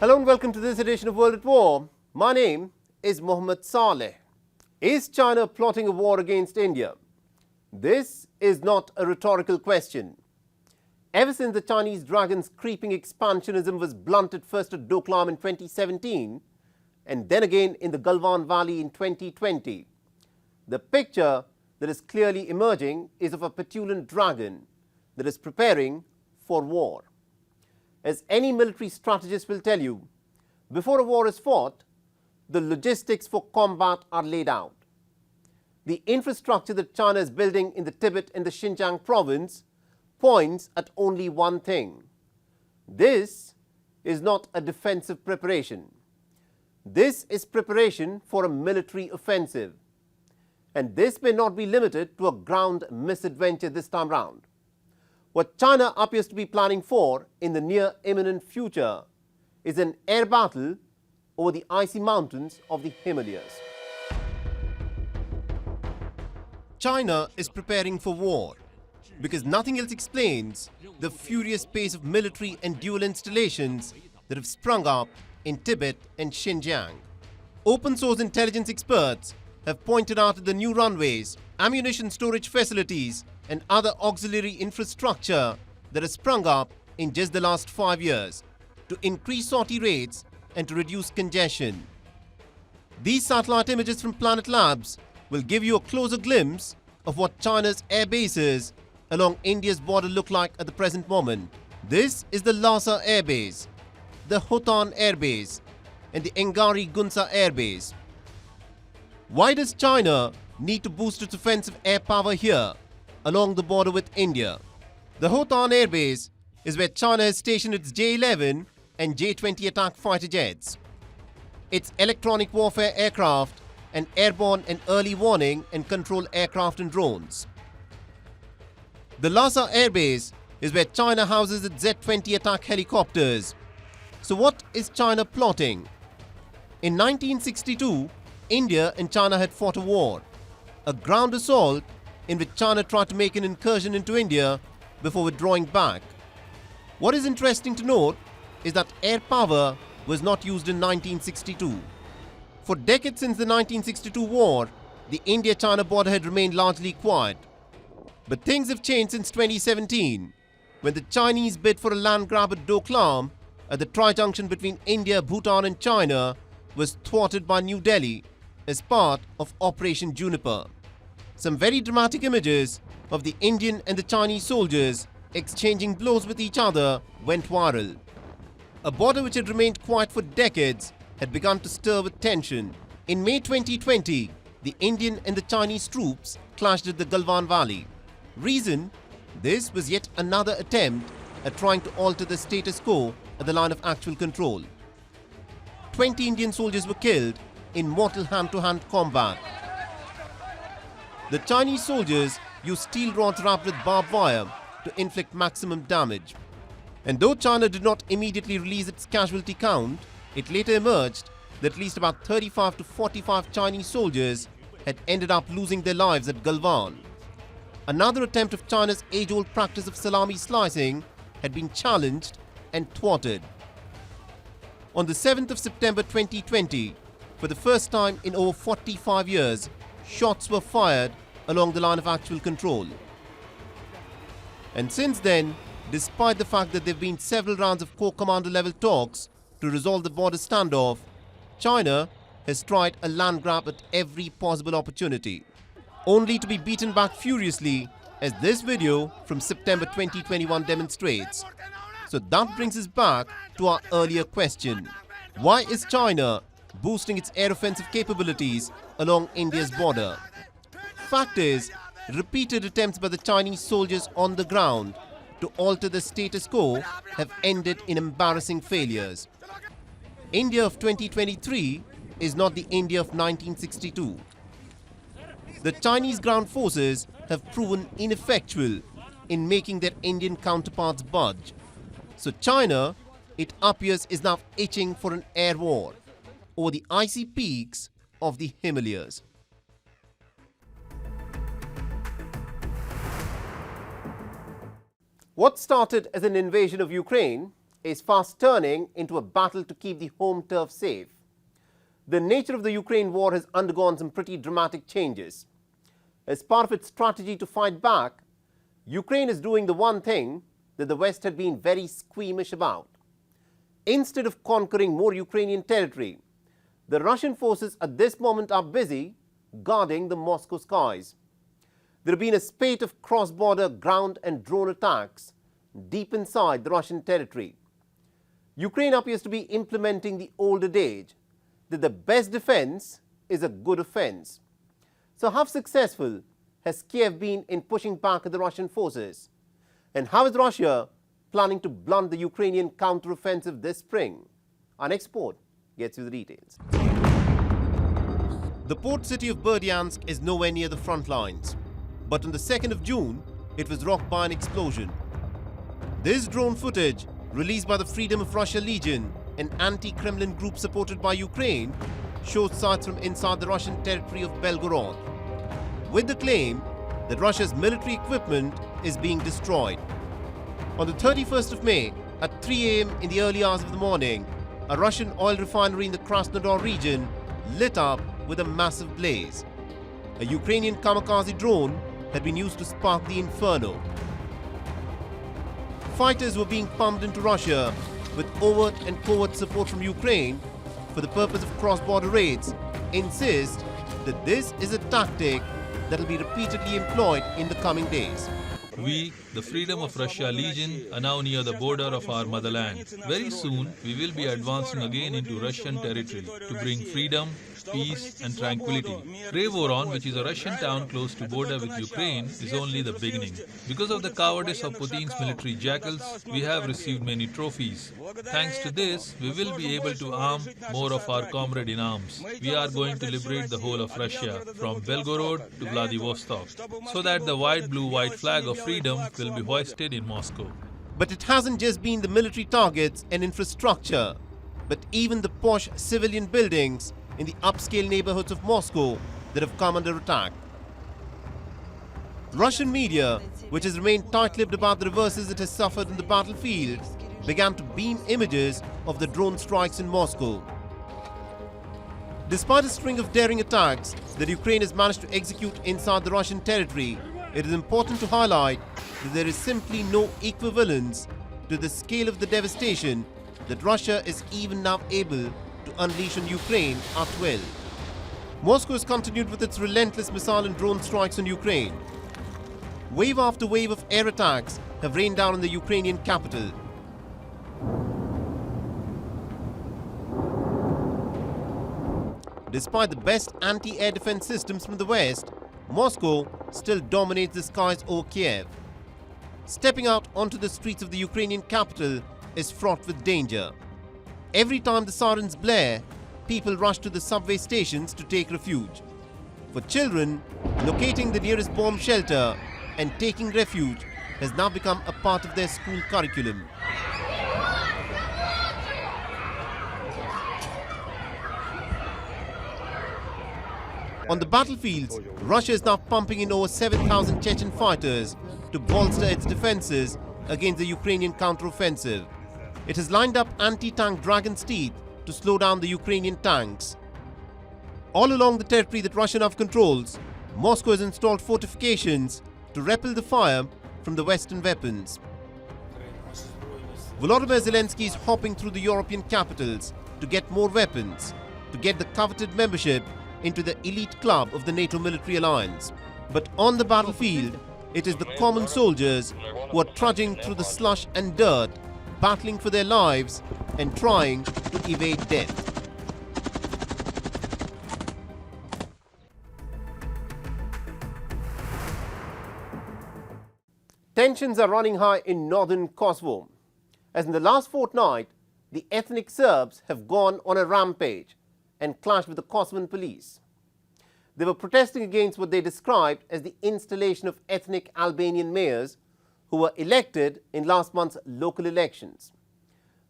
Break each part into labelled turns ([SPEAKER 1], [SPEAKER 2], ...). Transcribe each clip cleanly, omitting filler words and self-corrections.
[SPEAKER 1] Hello and welcome to this edition of World at War. My name is Mohammed Saleh. Is China plotting a war against India? This is not a rhetorical question. Ever since the Chinese dragon's creeping expansionism was blunted first at Doklam in 2017 and then again in the Galwan Valley in 2020, the picture that is clearly emerging is of a petulant dragon that is preparing for war. As any military strategist will tell you, before a war is fought, the logistics for combat are laid out. The infrastructure that China is building in the Tibet and the Xinjiang province points at only one thing. This is not a defensive preparation. This is preparation for a military offensive. And this may not be limited to a ground misadventure this time round. What China appears to be planning for in the near imminent future is an air battle over the icy mountains of the Himalayas. China is preparing for war because nothing else explains the furious pace of military and dual installations that have sprung up in Tibet and Xinjiang. Open source intelligence experts have pointed out that the new runways, ammunition storage facilities and other auxiliary infrastructure that has sprung up in just the last 5 years to increase sortie rates and to reduce congestion. These satellite images from Planet Labs will give you a closer glimpse of what China's air bases along India's border look like at the present moment. This is the Lhasa Air Base, the Hotan Air Base and the Engari Gunsa Air Base. Why does China need to boost its offensive air power here along the border with India? The Hotan Air Base is where China has stationed its J-11 and J-20 attack fighter jets, its electronic warfare aircraft and airborne and early warning and control aircraft and drones. The Lhasa Air Base is where China houses its Z-20 attack helicopters. So what is China plotting? In 1962, India and China had fought a war, a ground assault in which China tried to make an incursion into India before withdrawing back. What is interesting to note is that air power was not used in 1962. For decades since the 1962 war, the India-China border had remained largely quiet. But things have changed since 2017, when the Chinese bid for a land grab at Doklam at the tri-junction between India, Bhutan and China was thwarted by New Delhi as part of Operation Juniper. Some very dramatic images of the Indian and the Chinese soldiers exchanging blows with each other went viral. A border which had remained quiet for decades had begun to stir with tension. In May 2020, the Indian and the Chinese troops clashed at the Galwan Valley. Reason? This was yet another attempt at trying to alter the status quo at the line of actual control. 20 Indian soldiers were killed in mortal hand-to-hand combat. The Chinese soldiers used steel rods wrapped with barbed wire to inflict maximum damage. And though China did not immediately release its casualty count, it later emerged that at least about 35 to 45 Chinese soldiers had ended up losing their lives at Galwan. Another attempt of China's age-old practice of salami slicing had been challenged and thwarted. On the 7th of September 2020, for the first time in over 45 years, shots were fired along the line of actual control. And since then, despite the fact that there have been several rounds of Corps Commander level talks to resolve the border standoff, China has tried a land grab at every possible opportunity, only to be beaten back furiously, as this video from September 2021 demonstrates. So that brings us back to our earlier question. Why is China boosting its air offensive capabilities along India's border? Fact is, repeated attempts by the Chinese soldiers on the ground to alter the status quo have ended in embarrassing failures. India of 2023 is not the India of 1962. The Chinese ground forces have proven ineffectual in making their Indian counterparts budge. So China, it appears, is now itching for an air war over the icy peaks of the Himalayas. What started as an invasion of Ukraine is fast turning into a battle to keep the home turf safe. The nature of the Ukraine war has undergone some pretty dramatic changes. As part of its strategy to fight back, Ukraine is doing the one thing that the West had been very squeamish about. Instead of conquering more Ukrainian territory, the Russian forces at this moment are busy guarding the Moscow skies. There have been a spate of cross-border ground and drone attacks deep inside the Russian territory. Ukraine appears to be implementing the old adage that the best defense is a good offense. So how successful has Kiev been in pushing back at the Russian forces? And how is Russia planning to blunt the Ukrainian counteroffensive this spring? Our next report gets you the details. The port city of Berdyansk is nowhere near the front lines. But on the 2nd of June, it was rocked by an explosion. This drone footage, released by the Freedom of Russia Legion, an anti-Kremlin group supported by Ukraine, shows sights from inside the Russian territory of Belgorod, with the claim that Russia's military equipment is being destroyed. On the 31st of May, at 3 a.m. in the early hours of the morning, a Russian oil refinery in the Krasnodar region lit up with a massive blaze. A Ukrainian kamikaze drone had been used to spark the inferno. Fighters were being pumped into Russia with overt and covert support from Ukraine for the purpose of cross-border raids, insist that this is a tactic that will be repeatedly employed in the coming days.
[SPEAKER 2] We, the Freedom of Russia Legion, are now near the border of our motherland. Very soon, we will be advancing again into Russian territory to bring freedom, peace and tranquility. Voron, which is a Russian town close to border with Ukraine, is only the beginning. Because of the cowardice of Putin's military jackals, we have received many trophies. Thanks to this, we will be able to arm more of our comrade in arms. We are going to liberate the whole of Russia, from Belgorod to Vladivostok, so that the white, blue, white flag of freedom will be hoisted in Moscow.
[SPEAKER 1] But it hasn't just been the military targets and infrastructure, but even the posh civilian buildings in the upscale neighborhoods of Moscow that have come under attack. Russian media, which has remained tight-lipped about the reverses it has suffered on the battlefield, began to beam images of the drone strikes in Moscow. Despite a string of daring attacks that Ukraine has managed to execute inside the Russian territory, it is important to highlight that there is simply no equivalence to the scale of the devastation that Russia is even now able to unleash on Ukraine at will. Moscow has continued with its relentless missile and drone strikes on Ukraine. Wave after wave of air attacks have rained down on the Ukrainian capital. Despite the best anti-air defense systems from the West, Moscow still dominates the skies over Kiev. Stepping out onto the streets of the Ukrainian capital is fraught with danger. Every time the sirens blare, people rush to the subway stations to take refuge. For children, locating the nearest bomb shelter and taking refuge has now become a part of their school curriculum. On the battlefields, Russia is now pumping in over 7,000 Chechen fighters to bolster its defenses against the Ukrainian counteroffensive. It has lined up anti-tank Dragon's Teeth to slow down the Ukrainian tanks. All along the territory that Russia now controls, Moscow has installed fortifications to repel the fire from the Western weapons. Volodymyr Zelensky is hopping through the European capitals to get more weapons, to get the coveted membership into the elite club of the NATO military alliance. But on the battlefield, it is the common soldiers who are trudging through the slush and dirt, battling for their lives and trying to evade death. Tensions are running high in northern Kosovo. As in the last fortnight, the ethnic Serbs have gone on a rampage and clashed with the Kosovan police. They were protesting against what they described as the installation of ethnic Albanian mayors who were elected in last month's local elections.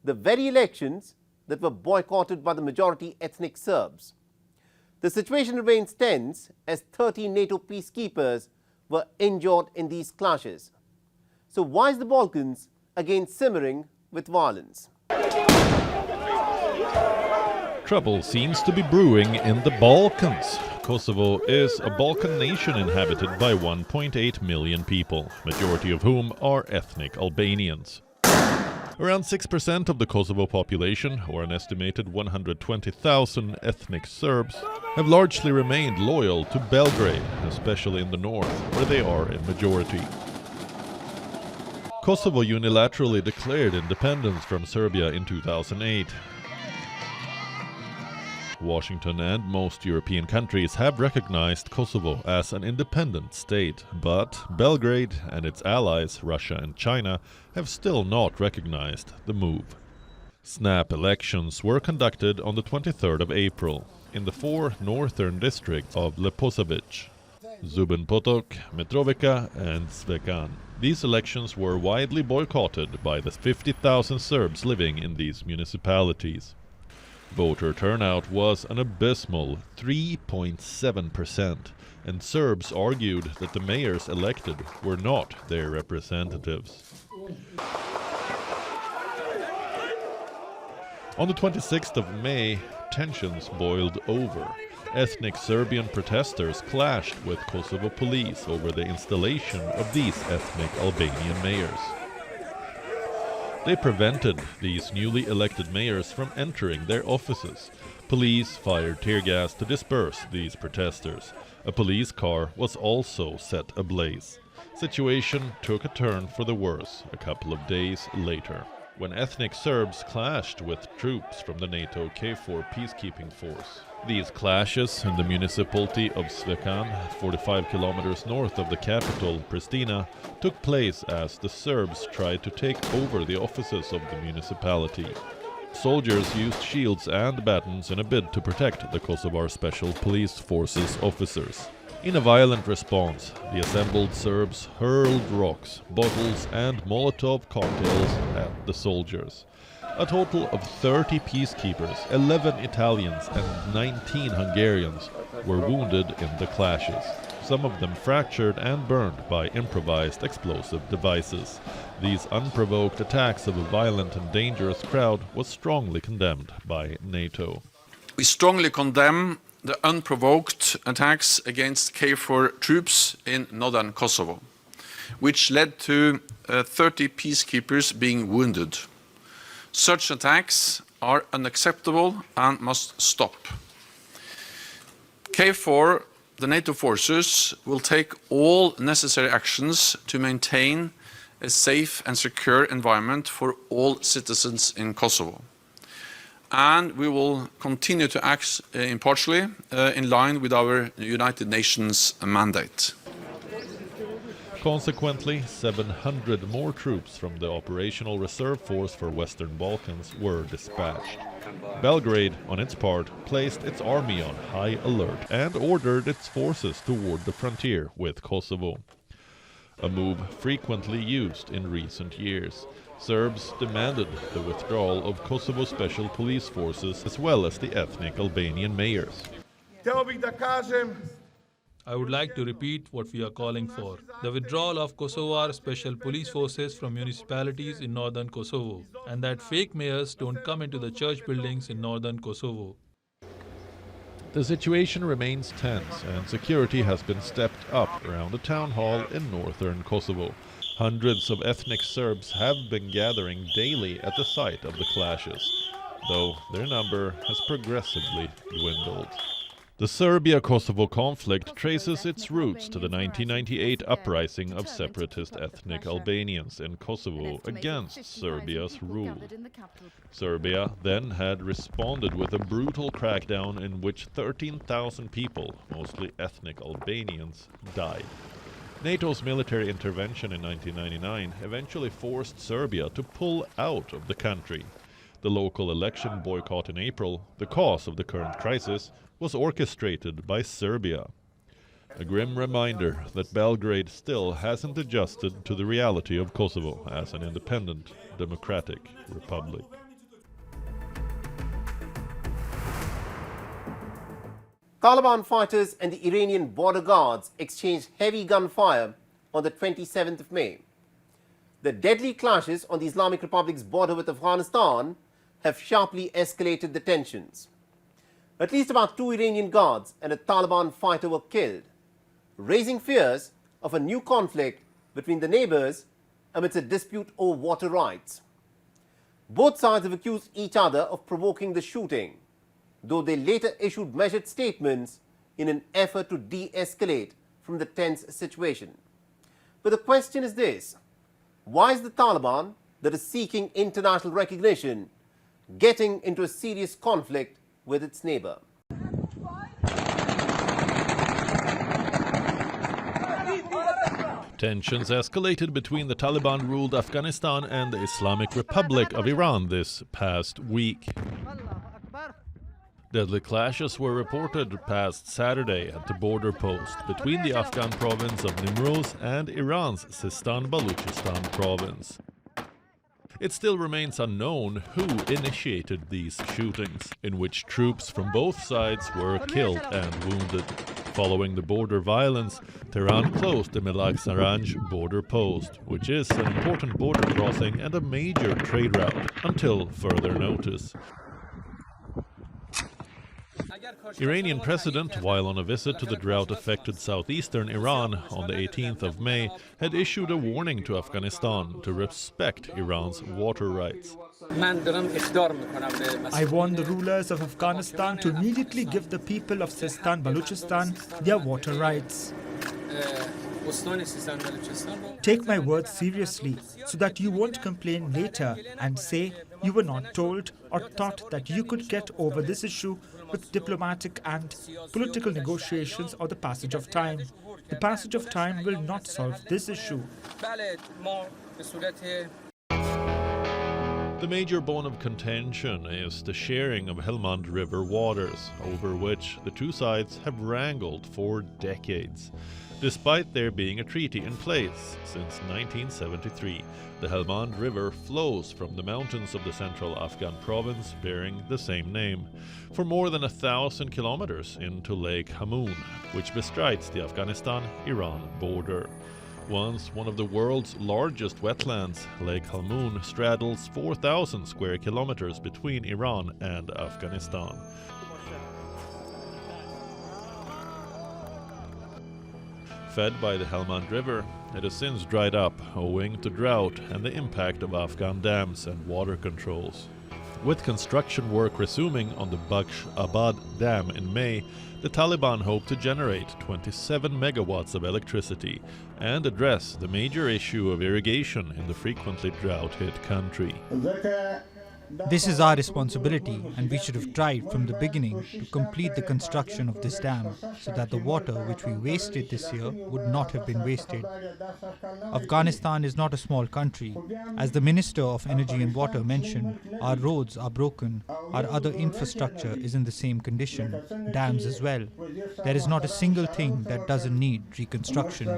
[SPEAKER 1] The very elections that were boycotted by the majority ethnic Serbs. The situation remains tense as 30 NATO peacekeepers were injured in these clashes. So why is the Balkans again simmering with violence?
[SPEAKER 3] Trouble seems to be brewing in the Balkans. Kosovo is a Balkan nation inhabited by 1.8 million people, majority of whom are ethnic Albanians. Around 6% of the Kosovo population, or an estimated 120,000 ethnic Serbs, have largely remained loyal to Belgrade, especially in the north, where they are in majority. Kosovo unilaterally declared independence from Serbia in 2008. Washington and most European countries have recognized Kosovo as an independent state, but Belgrade and its allies, Russia and China, have still not recognized the move. Snap elections were conducted on the 23rd of April in the four northern districts of Leposavic, Zubin Potok, Mitrovica and Svekan. These elections were widely boycotted by the 50,000 Serbs living in these municipalities. Voter turnout was an abysmal 3.7%, and Serbs argued that the mayors elected were not their representatives. On the 26th of May, tensions boiled over. Ethnic Serbian protesters clashed with Kosovo police over the installation of these ethnic Albanian mayors. They prevented these newly elected mayors from entering their offices. Police fired tear gas to disperse these protesters. A police car was also set ablaze. Situation took a turn for the worse a couple of days later, when ethnic Serbs clashed with troops from the NATO KFOR peacekeeping force. These clashes in the municipality of Svekan, 45 kilometers north of the capital, Pristina, took place as the Serbs tried to take over the offices of the municipality. Soldiers used shields and batons in a bid to protect the Kosovar Special Police Forces officers. In a violent response, the assembled Serbs hurled rocks, bottles and Molotov cocktails at the soldiers. A total of 30 peacekeepers, 11 Italians and 19 Hungarians were wounded in the clashes, some of them fractured and burned by improvised explosive devices. These unprovoked attacks of a violent and dangerous crowd was strongly condemned by NATO.
[SPEAKER 4] We strongly condemn the unprovoked attacks against KFOR troops in northern Kosovo, which led to 30 peacekeepers being wounded. Such attacks are unacceptable and must stop. KFOR, the NATO forces, will take all necessary actions to maintain a safe and secure environment for all citizens in Kosovo. And we will continue to act impartially in line with our United Nations mandate.
[SPEAKER 3] Consequently, 700 more troops from the Operational Reserve Force for Western Balkans were dispatched. Belgrade, on its part, placed its army on high alert and ordered its forces toward the frontier with Kosovo. A move frequently used in recent years. Serbs demanded the withdrawal of Kosovo Special Police Forces as well as the ethnic Albanian mayors.
[SPEAKER 2] I would like to repeat what we are calling for: the withdrawal of Kosovar Special Police Forces from municipalities in northern Kosovo, and that fake mayors don't come into the church buildings in northern Kosovo.
[SPEAKER 3] The situation remains tense and security has been stepped up around the town hall in northern Kosovo. Hundreds of ethnic Serbs have been gathering daily at the site of the clashes, though their number has progressively dwindled. The Serbia-Kosovo conflict traces its roots to the 1998 uprising of separatist ethnic Albanians in Kosovo against Serbia's rule. Serbia then had responded with a brutal crackdown in which 13,000 people, mostly ethnic Albanians, died. NATO's military intervention in 1999 eventually forced Serbia to pull out of the country. The local election boycott in April, the cause of the current crisis, was orchestrated by Serbia. A grim reminder that Belgrade still hasn't adjusted to the reality of Kosovo as an independent, democratic republic.
[SPEAKER 1] Taliban fighters and the Iranian border guards exchanged heavy gunfire on the 27th of May. The deadly clashes on the Islamic Republic's border with Afghanistan have sharply escalated the tensions. At least about 2 Iranian guards and a Taliban fighter were killed, raising fears of a new conflict between the neighbors amidst a dispute over water rights. Both sides have accused each other of provoking the shooting, though they later issued measured statements in an effort to de-escalate from the tense situation. But the question is this: why is the Taliban, that is seeking international recognition, getting into a serious conflict with its neighbor?
[SPEAKER 3] Tensions escalated between the Taliban-ruled Afghanistan and the Islamic Republic of Iran this past week. Deadly clashes were reported past Saturday at the border post between the Afghan province of Nimroz and Iran's Sistan-Baluchistan province. It still remains unknown who initiated these shootings, in which troops from both sides were killed and wounded. Following the border violence, Tehran closed the Melak-Saranj border post, which is an important border crossing and a major trade route, until further notice. Iranian president, while on a visit to the drought-affected southeastern Iran on the 18th of May, had issued a warning to Afghanistan to respect Iran's water rights.
[SPEAKER 5] I warn the rulers of Afghanistan to immediately give the people of Sistan Baluchistan their water rights. Take my words seriously so that you won't complain later and say you were not told or thought that you could get over this issue with diplomatic and political negotiations or the passage of time. The passage of time will not solve this issue.
[SPEAKER 3] The major bone of contention is the sharing of Helmand River waters, over which the two sides have wrangled for decades. Despite there being a treaty in place since 1973, the Helmand River flows from the mountains of the central Afghan province bearing the same name, for more than 1,000 kilometers into Lake Hamoon, which bestrides the Afghanistan-Iran border. Once one of the world's largest wetlands, Lake Helmand straddles 4,000 square kilometers between Iran and Afghanistan. Fed by the Helmand River, it has since dried up owing to drought and the impact of Afghan dams and water controls. With construction work resuming on the Baksh Abad Dam in May, the Taliban hope to generate 27 megawatts of electricity and address the major issue of irrigation in the frequently drought-hit country.
[SPEAKER 5] This is our responsibility, and we should have tried from the beginning to complete the construction of this dam so that the water which we wasted this year would not have been wasted. Afghanistan is not a small country. As the Minister of Energy and Water mentioned, our roads are broken, our other infrastructure is in the same condition, dams as well. There is not a single thing that doesn't need reconstruction.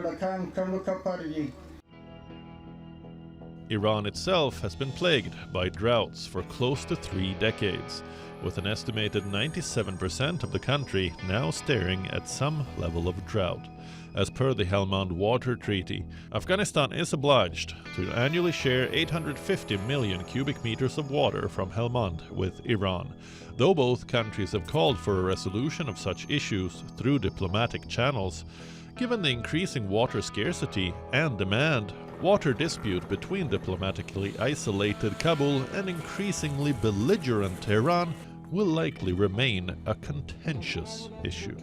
[SPEAKER 3] Iran itself has been plagued by droughts for close to 3 decades, with an estimated 97% of the country now staring at some level of drought. As per the Helmand Water Treaty, Afghanistan is obliged to annually share 850 million cubic meters of water from Helmand with Iran. Though both countries have called for a resolution of such issues through diplomatic channels, given the increasing water scarcity and demand, water dispute between diplomatically isolated Kabul and increasingly belligerent Tehran will likely remain a contentious issue.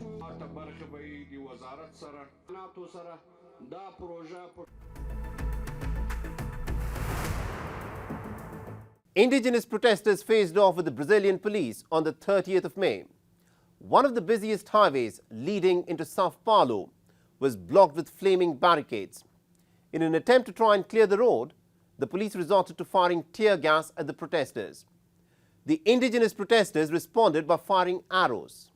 [SPEAKER 1] Indigenous protesters faced off with the Brazilian police on the 30th of May. One of the busiest highways leading into Sao Paulo was blocked with flaming barricades. In an attempt to try and clear the road, the police resorted to firing tear gas at the protesters. The indigenous protesters responded by firing arrows.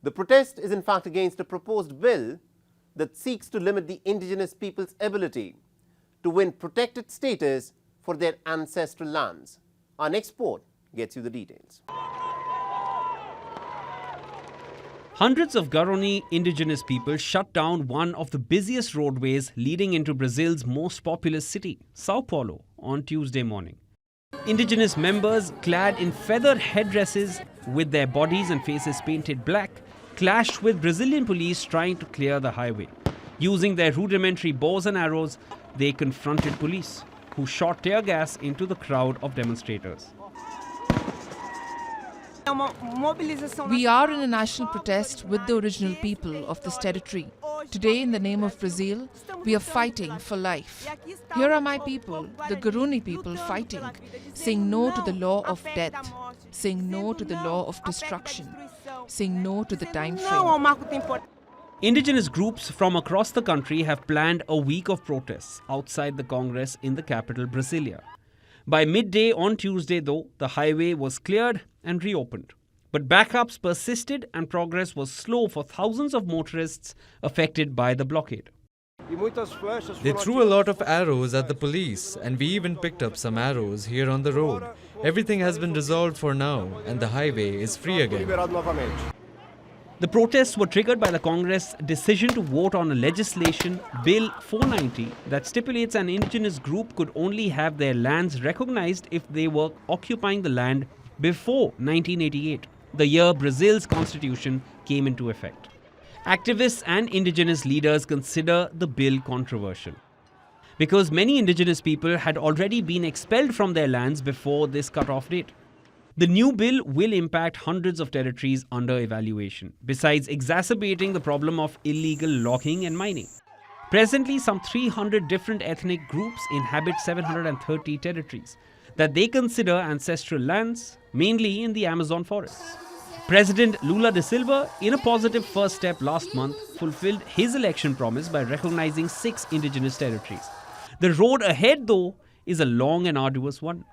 [SPEAKER 1] The protest is in fact against a proposed bill that seeks to limit the indigenous people's ability to win protected status for their ancestral lands. Our next report gets you the details.
[SPEAKER 6] Hundreds of Garoni indigenous people shut down one of the busiest roadways leading into Brazil's most populous city, Sao Paulo, on Tuesday morning. Indigenous members, clad in feathered headdresses with their bodies and faces painted black, clashed with Brazilian police trying to clear the highway. Using their rudimentary bows and arrows, they confronted police, who shot tear gas into the crowd of demonstrators.
[SPEAKER 7] We are in a national protest with the original people of this territory. Today, in the name of Brazil, we are fighting for life. Here are my people, the Garuni people, fighting, saying no to the law of death, saying no to the law of destruction, saying no to the time frame.
[SPEAKER 6] Indigenous groups from across the country have planned a week of protests outside the Congress in the capital, Brasilia. By midday on Tuesday, though, the highway was cleared and reopened. But backups persisted and progress was slow for thousands of motorists affected by the blockade.
[SPEAKER 8] They threw a lot of arrows at the police, and we even picked up some arrows here on the road. Everything has been resolved for now, and the highway is free again.
[SPEAKER 6] The protests were triggered by the Congress' decision to vote on a legislation, Bill 490, that stipulates an indigenous group could only have their lands recognized if they were occupying the land before 1988, the year Brazil's constitution came into effect. Activists and indigenous leaders consider the bill controversial, because many indigenous people had already been expelled from their lands before this cut-off date. The new bill will impact hundreds of territories under evaluation, besides exacerbating the problem of illegal logging and mining. Presently, some 300 different ethnic groups inhabit 730 territories that they consider ancestral lands, mainly in the Amazon forests. President Lula da Silva, in a positive first step last month, fulfilled his election promise by recognizing 6 indigenous territories. The road ahead, though, is a long and arduous one,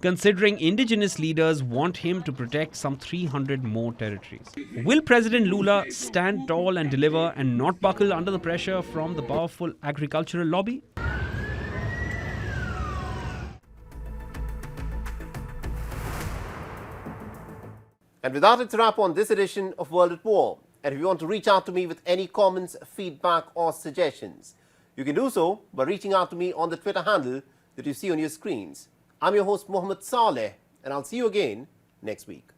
[SPEAKER 6] considering indigenous leaders want him to protect some 300 more territories. Will President Lula stand tall and deliver and not buckle under the pressure from the powerful agricultural lobby?
[SPEAKER 1] And with that, it's a wrap on this edition of World at War. And if you want to reach out to me with any comments, feedback or suggestions, you can do so by reaching out to me on the Twitter handle that you see on your screens. I'm your host, Mohammed Saleh, and I'll see you again next week.